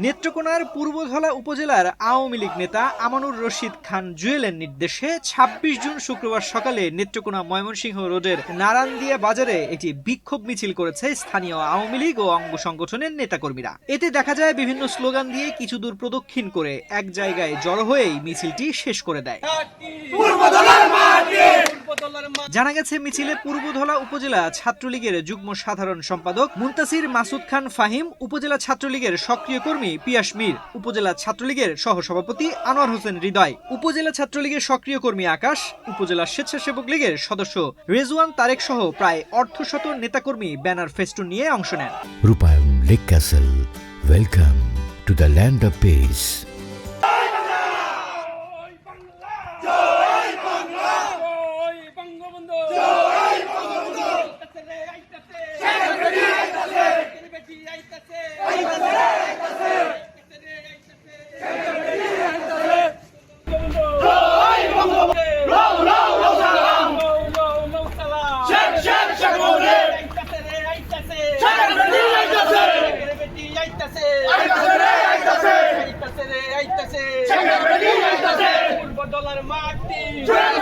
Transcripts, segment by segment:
নেত্রকোনার পূর্বধলা উপজেলার আওয়ামী লীগ নেতা আমানুর রশিদ খান জুয়েলের নির্দেশে ২৬ জুন শুক্রবার সকালে নেত্রকোনা ময়মনসিংহ রোডের নারায়ণদিয়া বাজারে একটি বিক্ষোভ মিছিল করেছে স্থানীয় আওয়ামী লীগ ও অঙ্গ সংগঠনের নেতাকর্মীরা। এতে দেখা যায় বিভিন্ন স্লোগান দিয়ে কিছু দূর প্রদক্ষিণ করে এক জায়গায় জড়ো হয়েই মিছিলটি শেষ করে দেয়। জানা গেছে মিছিলে পূর্বধলা উপজেলা ছাত্রলীগের যুগ্ম সাধারণ সম্পাদক মুনতাসির মাসুদ খান ফাহিম, উপজেলা ছাত্রলীগের সক্রিয় কর্মী পিয়াস মীর, উপজেলা ছাত্রলীগের সহসভাপতি আনোয়ার হোসেন হৃদয়, উপজেলা ছাত্রলীগের সক্রিয় কর্মী আকাশ, উপজেলা স্বেচ্ছাসেবক লীগের সদস্য রেজওয়ান তারেক সহ প্রায় অর্ধশত নেতাকর্মী ব্যানার ফেস্টুন নিয়ে অংশ নেন। Rupayan lake castle, welcome to the land of peace. পূর্বদলার মাটি,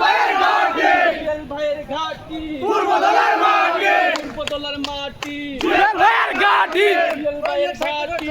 ভাইয়ের ঘাটি, পূর্বদলার মাটি, পূর্বদলার মাটি, ভাইয়ের ঘাটি, ভাইয়ের ঘাটি,